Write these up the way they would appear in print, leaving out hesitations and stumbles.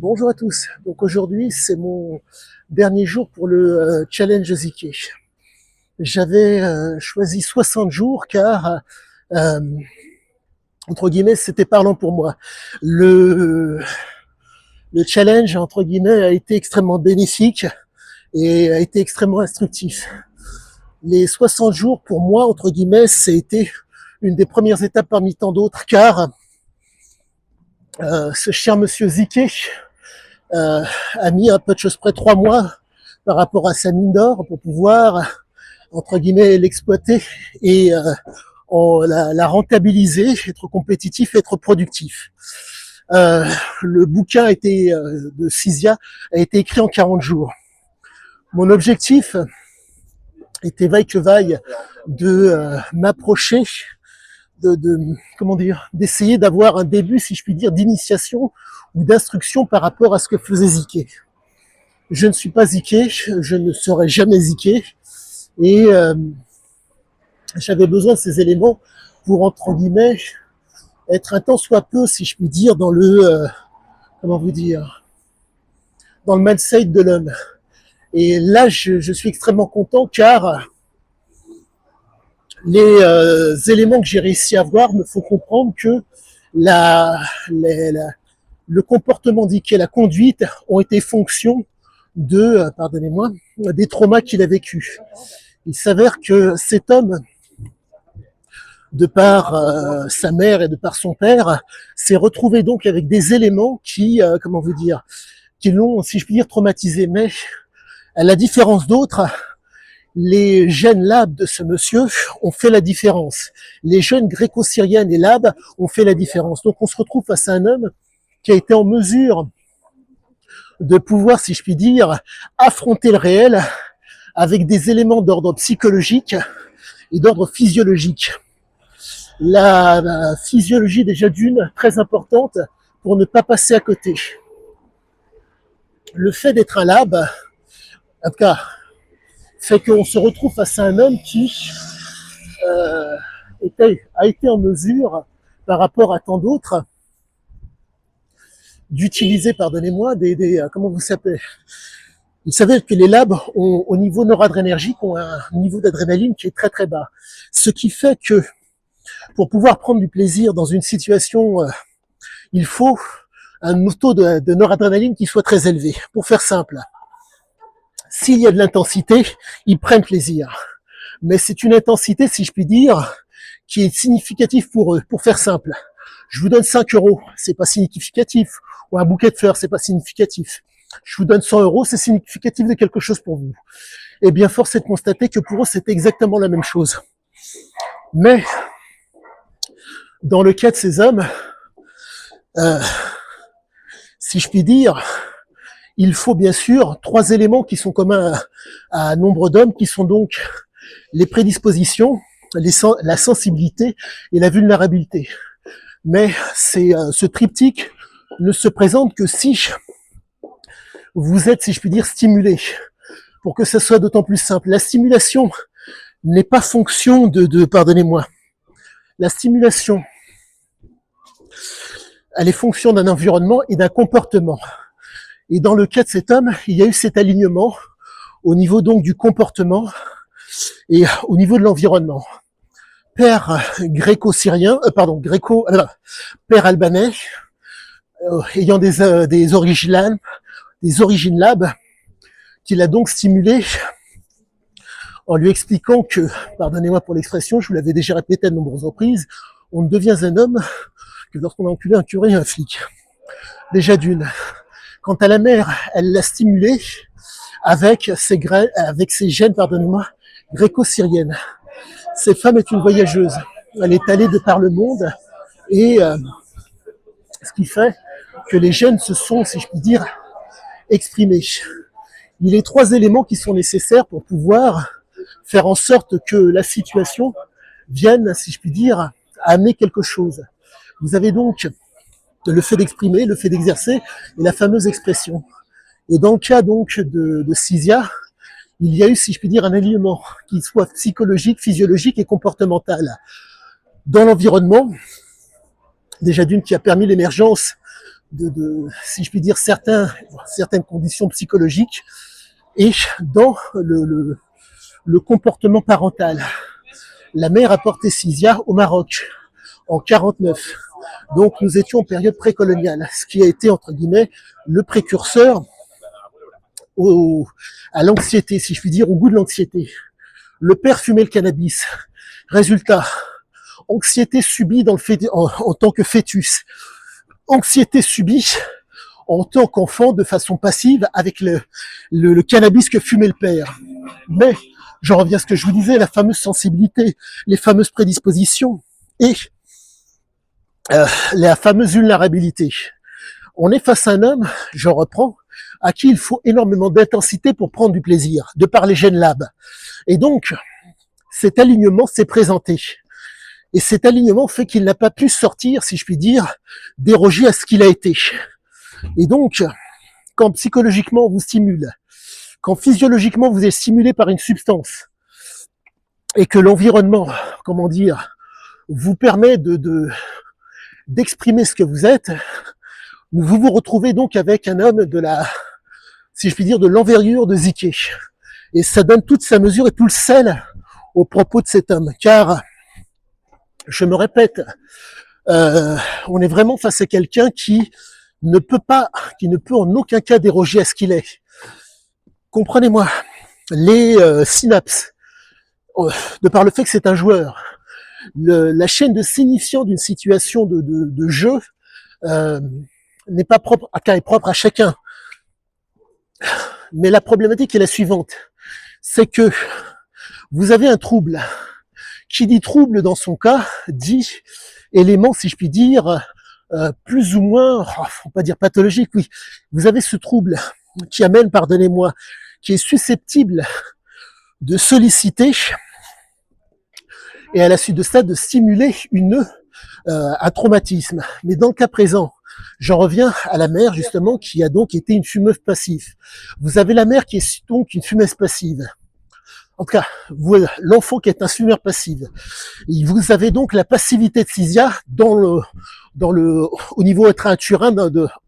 Bonjour à tous. Donc aujourd'hui, c'est mon dernier jour pour le challenge Ziké. J'avais choisi 60 jours car, euh, entre guillemets, c'était parlant pour moi. Le, le challenge, entre guillemets, a été extrêmement bénéfique et a été extrêmement instructif. Les 60 jours, pour moi, entre guillemets, c'était une des premières étapes parmi tant d'autres car ce cher monsieur Ziké a mis à peu de choses près 3 mois par rapport à sa mine d'or pour pouvoir, entre guillemets, l'exploiter et la rentabiliser, être compétitif, être productif. Le bouquin de Cisia a été écrit en 40 jours. Mon objectif était vaille que vaille de m'approcher, comment dire, d'essayer d'avoir un début, si je puis dire, d'initiation ou d'instruction par rapport à ce que faisait Ziké. Je ne suis pas Ziké, je ne serai jamais Ziké, et j'avais besoin de ces éléments pour, entre guillemets, être un tant soit peu, si je puis dire, dans le, comment vous dire, dans le mindset de l'homme. Et là, je suis extrêmement content car les éléments que j'ai réussi à voir me font comprendre que le comportement Ziké, la conduite ont été fonction de, pardonnez-moi, des traumas qu'il a vécu. Il s'avère que cet homme, de par sa mère et de par son père, s'est retrouvé donc avec des éléments qui, comment vous dire, qui l'ont, si je puis dire, traumatisé. Mais à la différence d'autres, les gènes Lab de ce monsieur ont fait la différence. Les gènes gréco-syriennes et Lab ont fait la différence. Donc on se retrouve face à un homme qui a été en mesure de pouvoir, si je puis dire, affronter le réel avec des éléments d'ordre psychologique et d'ordre physiologique. La physiologie déjà d'une, très importante pour ne pas passer à côté. Le fait d'être un lab, en tout cas, fait qu'on se retrouve face à un homme qui a été en mesure, par rapport à tant d'autres, d'utiliser, pardonnez-moi, comment vous s'appelez? Vous savez que les labs ont, au niveau noradrénergique, ont un niveau d'adrénaline qui est très très bas. Ce qui fait que pour pouvoir prendre du plaisir dans une situation, il faut un taux de noradrénaline qui soit très élevé. Pour faire simple, s'il y a de l'intensité, ils prennent plaisir. Mais c'est une intensité, si je puis dire, qui est significative pour eux. Pour faire simple, je vous donne 5 euros, c'est pas significatif. Ou un bouquet de fleurs, c'est pas significatif. Je vous donne 100 euros, c'est significatif de quelque chose pour vous. Eh bien, force est de constater que pour eux, c'est exactement la même chose. Mais, dans le cas de ces hommes, si je puis dire, il faut bien sûr 3 éléments qui sont communs à nombre d'hommes, qui sont donc les prédispositions, la sensibilité et la vulnérabilité. Mais ce triptyque ne se présente que si vous êtes, si je puis dire, stimulé, pour que ça soit d'autant plus simple. La stimulation n'est pas fonction pardonnez-moi, la stimulation, elle est fonction d'un environnement et d'un comportement. Et dans le cas de cet homme, il y a eu cet alignement au niveau donc du comportement et au niveau de l'environnement. Père gréco-syrien, père albanais, ayant des origines Lab, qui l'a donc stimulé en lui expliquant que, pardonnez-moi pour l'expression, je vous l'avais déjà répété à de nombreuses reprises, on ne devient un homme que lorsqu'on a enculé un curé et un flic. Déjà d'une. Quant à la mère, elle l'a stimulé avec ses gènes, pardonnez-moi, gréco-syriennes. Cette femme est une voyageuse. Elle est allée de par le monde et ce qui fait que les gènes se sont, si je puis dire, exprimés. Il y a 3 éléments qui sont nécessaires pour pouvoir faire en sorte que la situation vienne, si je puis dire, amener quelque chose. Vous avez donc le fait d'exprimer, le fait d'exercer et la fameuse expression. Et dans le cas donc de Cisia, il y a eu, si je puis dire, un alignement qui soit psychologique, physiologique et comportemental. Dans l'environnement, déjà d'une qui a permis l'émergence si je puis dire, certaines conditions psychologiques et dans le comportement parental. La mère a porté Cisia au Maroc en 49. Donc nous étions en période précoloniale, ce qui a été entre guillemets le précurseur à l'anxiété, si je puis dire, au goût de l'anxiété. Le père fumait le cannabis. Résultat, anxiété subie en tant que fœtus. Anxiété subie en tant qu'enfant de façon passive avec le cannabis que fumait le père. Mais, j'en reviens à ce que je vous disais, la fameuse sensibilité, les fameuses prédispositions et la fameuse vulnérabilité. On est face à un homme, je reprends, à qui il faut énormément d'intensité pour prendre du plaisir, de par les gènes lab. Et donc, cet alignement s'est présenté. Et cet alignement fait qu'il n'a pas pu sortir, si je puis dire, déroger à ce qu'il a été. Et donc, quand psychologiquement on vous stimule, quand physiologiquement vous êtes stimulé par une substance, et que l'environnement, comment dire, vous permet d'exprimer ce que vous êtes, vous vous retrouvez donc avec un homme si je puis dire, de l'envergure de Ziké. Et ça donne toute sa mesure et tout le sel au propos de cet homme. Car, je me répète, on est vraiment face à quelqu'un qui ne peut en aucun cas déroger à ce qu'il est. Comprenez-moi, les synapses, de par le fait que c'est un joueur, la chaîne de signifiant d'une situation de jeu n'est pas propre à chacun. Mais la problématique est la suivante, c'est que vous avez un trouble. Qui dit trouble dans son cas, dit élément, si je puis dire, plus ou moins, faut pas dire pathologique, oui. Vous avez ce trouble qui amène, pardonnez-moi, qui est susceptible de solliciter et à la suite de ça de stimuler un traumatisme. Mais dans le cas présent, j'en reviens à la mère justement qui a donc été une fumeuse passive. Vous avez la mère qui est donc une fumeuse passive. En tout cas, l'enfant qui est un fumeur passif. Et vous avez donc la passivité de Cisia au niveau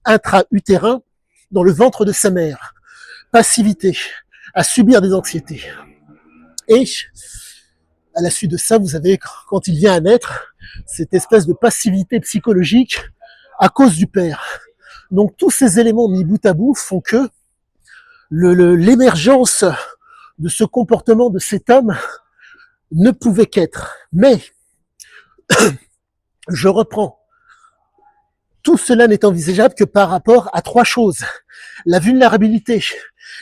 intra-utérin, dans le ventre de sa mère. Passivité, à subir des anxiétés. Et à la suite de ça, vous avez, quand il vient à naître, cette espèce de passivité psychologique à cause du père. Donc tous ces éléments mis bout à bout font que l'émergence de ce comportement de cet homme ne pouvait qu'être. Mais, je reprends, tout cela n'est envisageable que par rapport à trois choses. La vulnérabilité,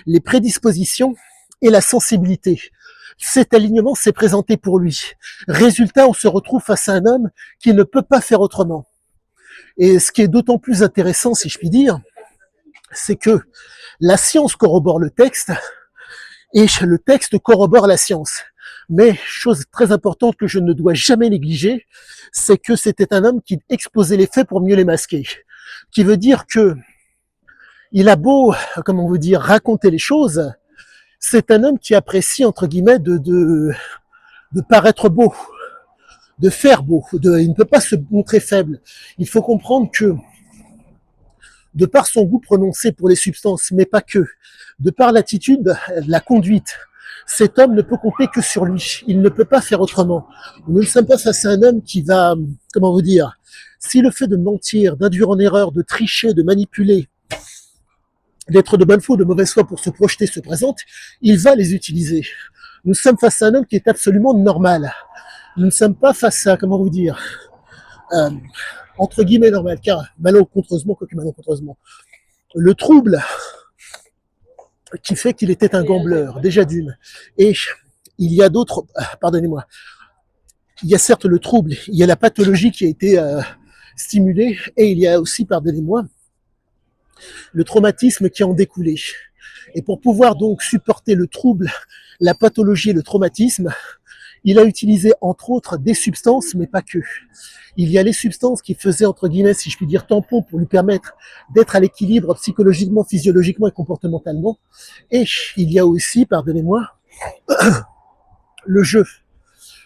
les prédispositions et la sensibilité. Cet alignement s'est présenté pour lui. Résultat, on se retrouve face à un homme qui ne peut pas faire autrement. Et ce qui est d'autant plus intéressant, si je puis dire, c'est que la science corrobore le texte, et le texte corrobore la science. Mais, chose très importante que je ne dois jamais négliger, c'est que c'était un homme qui exposait les faits pour mieux les masquer. Qui veut dire que il a beau, comment vous dire, raconter les choses, c'est un homme qui apprécie, entre guillemets, de paraître beau, de faire beau. Il ne peut pas se montrer faible. Il faut comprendre que de par son goût prononcé pour les substances, mais pas que, de par l'attitude, la conduite, cet homme ne peut compter que sur lui. Il ne peut pas faire autrement. Nous ne sommes pas face à un homme qui va, comment vous dire, si le fait de mentir, d'induire en erreur, de tricher, de manipuler, d'être de bonne foi ou de mauvaise foi pour se projeter se présente, il va les utiliser. Nous sommes face à un homme qui est absolument normal. Nous ne sommes pas face à, comment vous dire, entre guillemets normal, car malencontreusement, le trouble qui fait qu'il était un gambleur, déjà d'une. Et il y a d'autres, pardonnez-moi, il y a certes le trouble, il y a la pathologie qui a été stimulée, et il y a aussi, pardonnez-moi, le traumatisme qui en découlait. Et pour pouvoir donc supporter le trouble, la pathologie et le traumatisme, il a utilisé entre autres des substances, mais pas que. Il y a les substances qui faisaient, entre guillemets, si je puis dire, tampon pour lui permettre d'être à l'équilibre psychologiquement, physiologiquement et comportementalement. Et il y a aussi, pardonnez-moi, le jeu.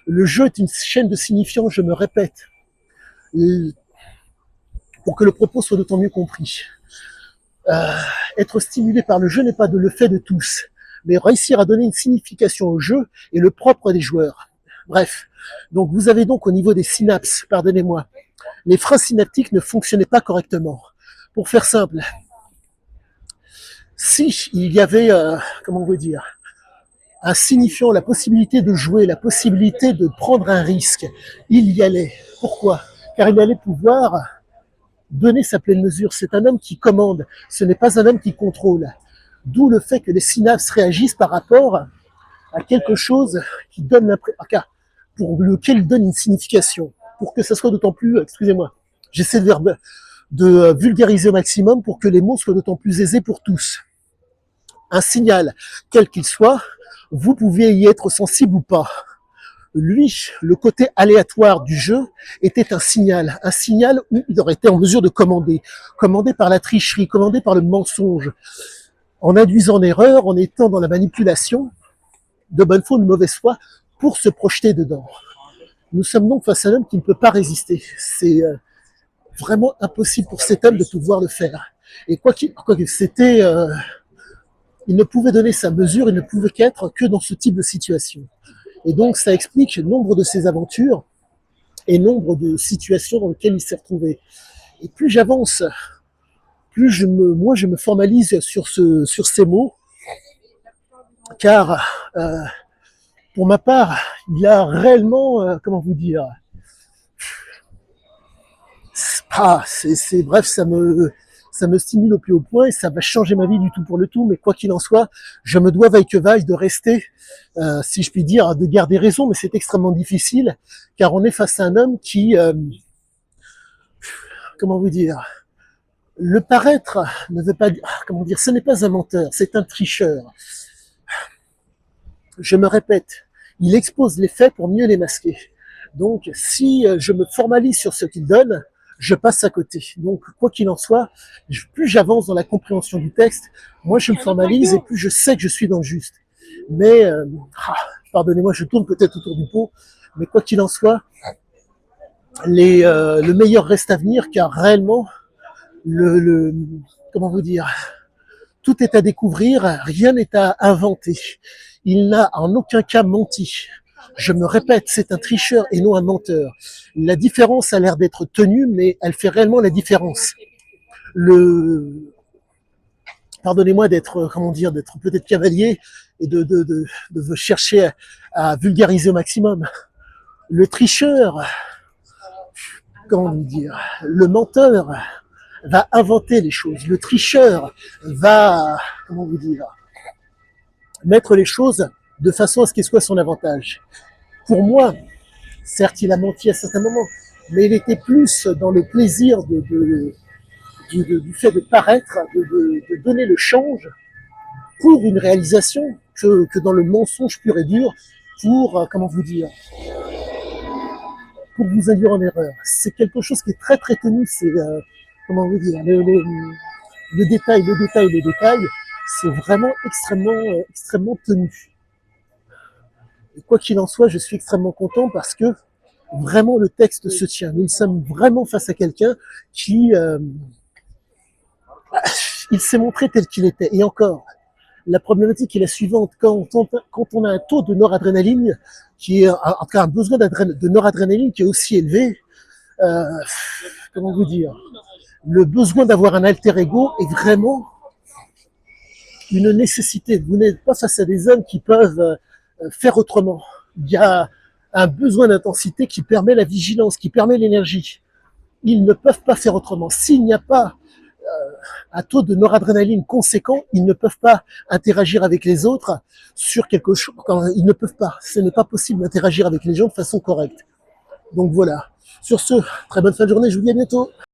Le jeu est une chaîne de signifiants, je me répète. pour que le propos soit d'autant mieux compris. Être stimulé par le jeu n'est pas le fait de tous, mais réussir à donner une signification au jeu est le propre des joueurs. Bref, donc vous avez donc au niveau des synapses, pardonnez-moi, les freins synaptiques ne fonctionnaient pas correctement. Pour faire simple, si il y avait, comment on veut dire, un signifiant, la possibilité de jouer, la possibilité de prendre un risque, il y allait. Pourquoi? Car il allait pouvoir donner sa pleine mesure. C'est un homme qui commande, ce n'est pas un homme qui contrôle. D'où le fait que les synapses réagissent par rapport à quelque chose qui donne l'impression, pour lequel il donne une signification, pour que ça soit d'autant plus, excusez-moi, j'essaie de vulgariser au maximum pour que les mots soient d'autant plus aisés pour tous. Un signal, quel qu'il soit, vous pouvez y être sensible ou pas. Lui, le côté aléatoire du jeu était un signal où il aurait été en mesure de commandé par la tricherie, commandé par le mensonge, en induisant en erreur, en étant dans la manipulation, de bonne foi ou de mauvaise foi, pour se projeter dedans. Nous sommes donc face à un homme qui ne peut pas résister. C'est vraiment impossible pour cet homme de pouvoir le faire. Et quoi qu'il c'était, il ne pouvait donner sa mesure, il ne pouvait qu'être que dans ce type de situation. Et donc, ça explique nombre de ses aventures et nombre de situations dans lesquelles il s'est retrouvé. Et plus j'avance, plus je me formalise sur ces mots, car pour ma part, il y a réellement, comment vous dire, bref, ça me stimule au plus haut point et ça va changer ma vie du tout pour le tout. Mais quoi qu'il en soit, je me dois vaille que vaille de rester, si je puis dire, de garder raison, mais c'est extrêmement difficile, car on est face à un homme qui, comment vous dire, le paraître ne veut pas dire, comment dire, ce n'est pas un menteur, c'est un tricheur. Je me répète, il expose les faits pour mieux les masquer. Donc, si je me formalise sur ce qu'il donne, je passe à côté. Donc, quoi qu'il en soit, plus j'avance dans la compréhension du texte, moins je me formalise et plus je sais que je suis dans le juste. Mais, pardonnez-moi, je tourne peut-être autour du pot, mais quoi qu'il en soit, le meilleur reste à venir, car réellement, comment vous dire, tout est à découvrir, rien n'est à inventer. Il n'a en aucun cas menti. Je me répète, c'est un tricheur et non un menteur. La différence a l'air d'être tenue, mais elle fait réellement la différence. Pardonnez-moi d'être, comment dire, d'être peut-être cavalier et de chercher à vulgariser au maximum. Le tricheur, comment vous dire, le menteur va inventer les choses. Le tricheur va, comment vous dire, mettre les choses de façon à ce qu'elles soient à son avantage. Pour moi, certes, il a menti à certains moments, mais il était plus dans le plaisir du fait de paraître, de donner le change pour une réalisation que dans le mensonge pur et dur pour, comment vous dire, pour vous induire en erreur. C'est quelque chose qui est très très tenu, c'est, comment vous dire, le détail, c'est vraiment extrêmement tenu. Et quoi qu'il en soit, je suis extrêmement content parce que vraiment le texte se tient. Nous sommes vraiment face à quelqu'un qui, il s'est montré tel qu'il était. Et encore, la problématique est la suivante. Quand on a un taux de noradrénaline qui est, en tout cas un besoin de noradrénaline qui est aussi élevé, comment vous dire, le besoin d'avoir un alter ego est vraiment une nécessité. Vous n'êtes pas face à des hommes qui peuvent faire autrement. Il y a un besoin d'intensité qui permet la vigilance, qui permet l'énergie. Ils ne peuvent pas faire autrement. S'il n'y a pas un taux de noradrénaline conséquent, ils ne peuvent pas interagir avec les autres sur quelque chose. Ils ne peuvent pas. Ce n'est pas possible d'interagir avec les gens de façon correcte. Donc voilà. Sur ce, très bonne fin de journée. Je vous dis à bientôt.